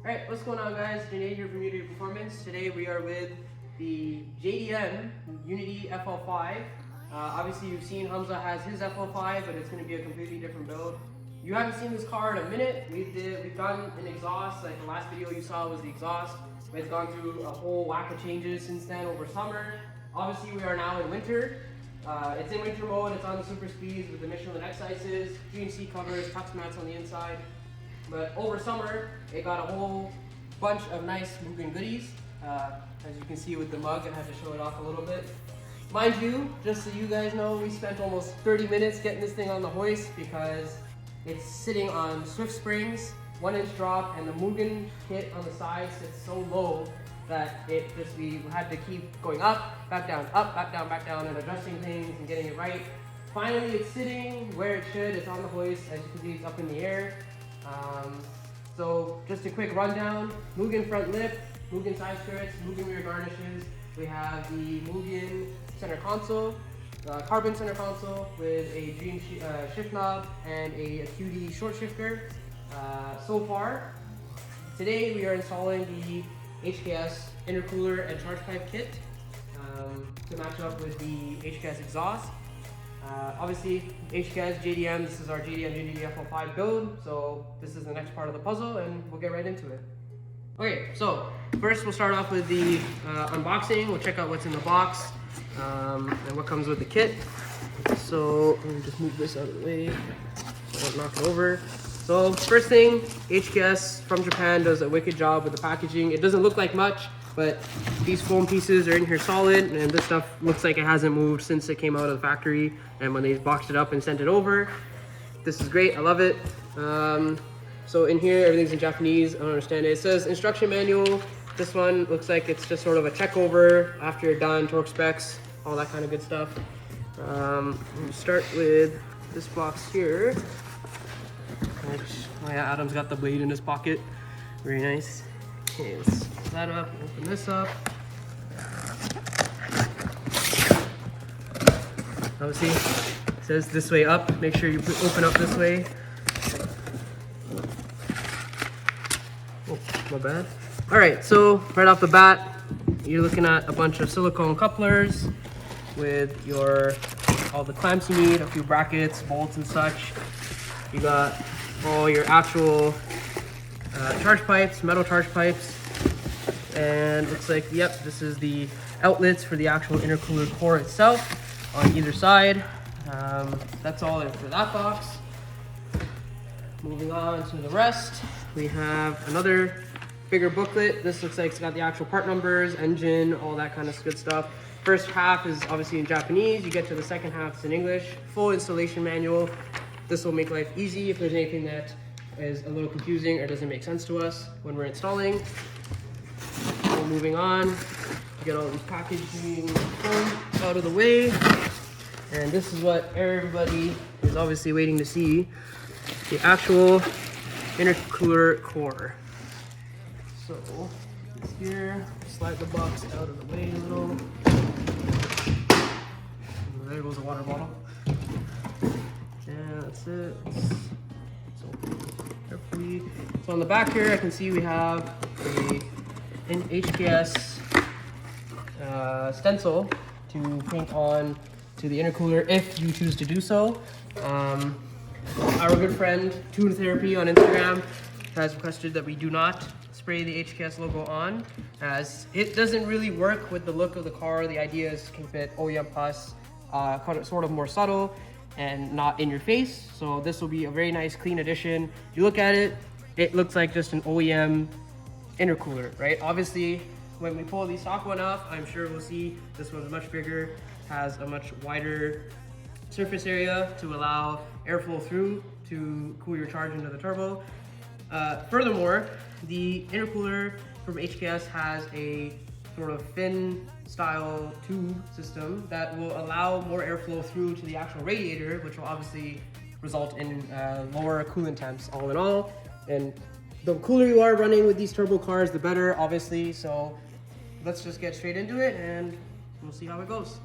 Alright, what's going on guys? Janae here from Unity Performance. Today we are with the JDM Unity FL5. Obviously you've seen Hamza has his FL5, but it's going to be a completely different build. You haven't seen this car in a minute. We've done an exhaust, like the last video you saw was the exhaust. It's gone through a whole whack of changes since then over summer. Obviously we are now in winter. It's in winter mode, it's on the super speeds with the Michelin X-Ices, green seat covers, tux mats on the inside. But over summer, it got a whole bunch of nice moving goodies. As you can see with the mug, I had to show it off a little bit. Mind you, just so you guys know, we spent almost 30 minutes getting this thing on the hoist because it's sitting on Swift springs, 1-inch drop, and the Mugen kit on the side sits so low that we had to keep going up, back down, back down, and adjusting things and getting it right. Finally, it's sitting where it should. It's on the hoist. As you can see, it's up in the air. So just a quick rundown: Mugen front lip, Mugen side skirts, Mugen rear garnishes. We have the Mugen center console, carbon center console with a dream shift knob and a QD short shifter. So far, today we are installing the HKS Intercooler and charge pipe kit to match up with the HKS exhaust. Obviously, HKS JDM, this is our JDM Unity FL5 build, so this is the next part of the puzzle and we'll get right into it. Okay, so first we'll start off with the unboxing. We'll check out what's in the box and what comes with the kit. So let me just move this out of the way so I don't knock it over. So first thing, HKS from Japan does a wicked job with the packaging. It doesn't look like much, but these foam pieces are in here solid, and this stuff looks like it hasn't moved since it came out of the factory and when they boxed it up and sent it over. This is great, I love it. So in here, everything's in Japanese, I don't understand it. It says instruction manual. This one looks like it's just sort of a check over after you're done, torque specs, all that kind of good stuff. We'll start with this box here. Which, oh yeah, Adam's got the blade in his pocket. Very nice. Okay, let's put that up, open this up. Obviously, it says this way up. Make sure you open up this way. Oh, my bad. All right, so right off the bat, you're looking at a bunch of silicone couplers with all the clamps you need, a few brackets, bolts and such. You got all your actual charge pipes, metal charge pipes, and looks like, yep, this is the outlets for the actual intercooler core itself on either side. That's all in for that box. Moving on to the rest, we have another bigger booklet. This looks like it's got the actual part numbers, engine, all that kind of good stuff. First half is obviously in Japanese. You get to the second half, it's in English. Full installation manual. This will make life easy if there's anything that is a little confusing or doesn't make sense to us when we're installing. So moving on, get all these packaging out of the way. And this is what everybody is obviously waiting to see, the actual intercooler core. So here, slide the box out of the way a little. There goes a water bottle. Yeah, that's it. So carefully. So on the back here, I can see we have an HKS stencil to paint on to the intercooler if you choose to do so. Our good friend Tune Therapy on Instagram has requested that we do not spray the HKS logo on, as it doesn't really work with the look of the car. The idea is to keep it OEM plus, sort of more subtle and not in your face. So this will be a very nice clean addition. If you look at it, it looks like just an OEM intercooler, right? Obviously, when we pull the stock one up, I'm sure we'll see this one's much bigger, has a much wider surface area to allow airflow through to cool your charge into the turbo. Furthermore, the intercooler from HKS has a sort of fin style tube system that will allow more airflow through to the actual radiator, which will obviously result in lower coolant temps all in all. And the cooler you are running with these turbo cars, the better, obviously. So let's just get straight into it and we'll see how it goes.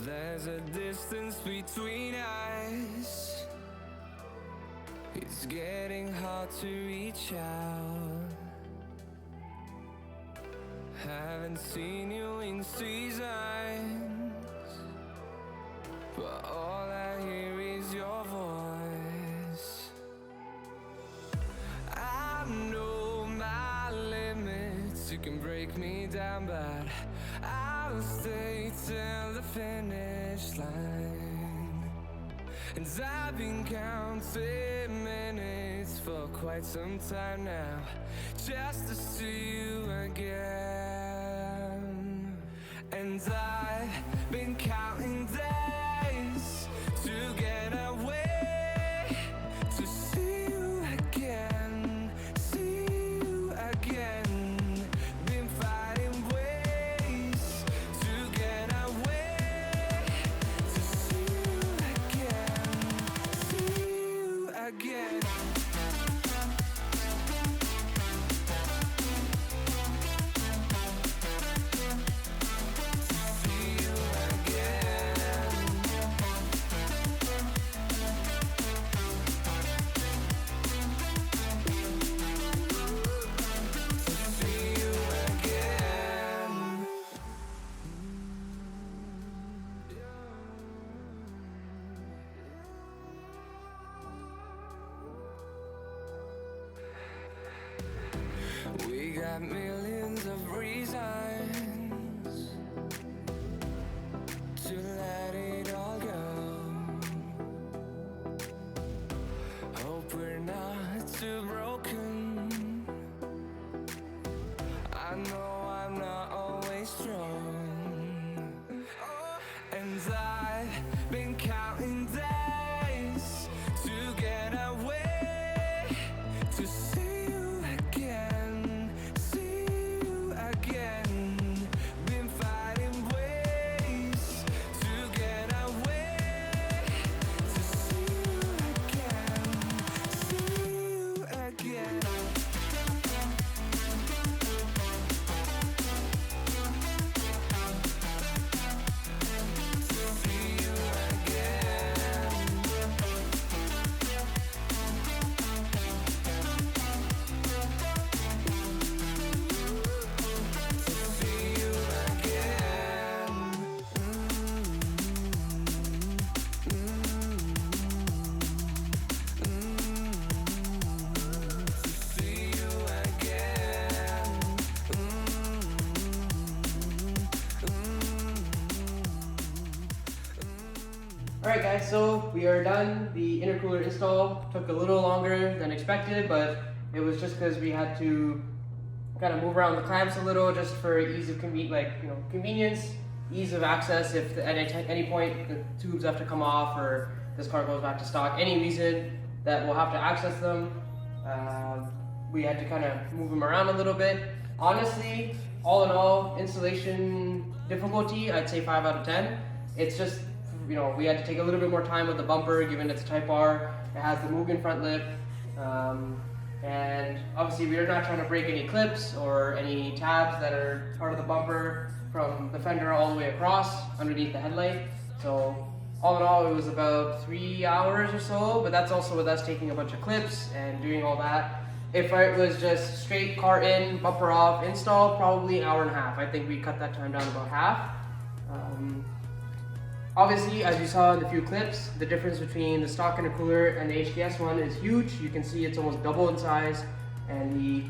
There's a distance between us. It's getting hard to reach out. Haven't seen you in seasons, but all I hear is your voice. I know my limits, you can break me down, but I'll stay till the finish line. And I've been counting minutes for quite some time now, just to see you again. And I've been counting days to get away, to see you again, see you again. Been finding ways to get away, to see you again, see you again. We got millions of reasons to let it all go. Hope we're not too broken. I know I'm not always strong. And I've been counting days to get away, to see you again, see you again. Been finding ways to get away, to see you again, see you again. Alright guys, so we are done. The intercooler install took a little longer than expected, but it was just because we had to kind of move around the clamps a little, just for ease of convenience, ease of access. If at any point the tubes have to come off or this car goes back to stock, any reason that we'll have to access them, we had to kind of move them around a little bit. Honestly, all in all, installation difficulty, I'd say 5 out of 10. It's just, we had to take a little bit more time with the bumper, given it's a Type R. It has the Mugen front lip, and obviously we are not trying to break any clips or any tabs that are part of the bumper from the fender all the way across underneath the headlight. So all in all, it was about 3 hours or so, but that's also with us taking a bunch of clips and doing all that. If it was just straight car in, bumper off, install, probably an hour and a half. I think we cut that time down about half. Obviously, as you saw in the few clips, the difference between the stock intercooler and the HKS one is huge. You can see it's almost double in size, and the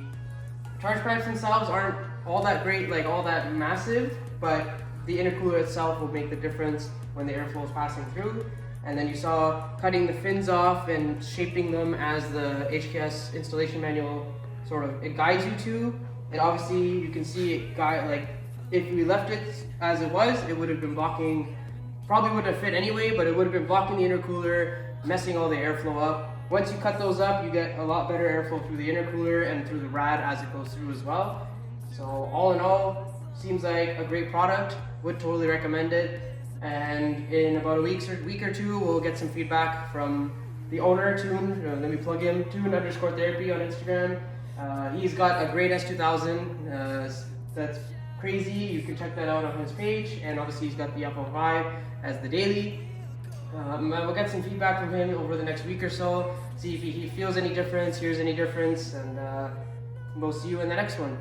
charge pipes themselves aren't all that great, like all that massive, but the intercooler itself will make the difference when the airflow is passing through. And then you saw cutting the fins off and shaping them as the HKS installation manual it guides you to. And obviously you can see it if we left it as it was, it would have been blocking, probably wouldn't have fit anyway, but it would have been blocking the intercooler, messing all the airflow up. Once you cut those up, you get a lot better airflow through the intercooler and through the rad as it goes through as well. So all in all, seems like a great product, would totally recommend it. And in about a week or two, we'll get some feedback from the owner, Toon. Let me plug him, Toon_therapy on Instagram. He's got a great S2000 that's crazy. You can check that out on his page, and obviously he's got the FL5 as the daily. We'll get some feedback from him over the next week or so, see if he feels any difference, hears any difference, and we'll see you in the next one.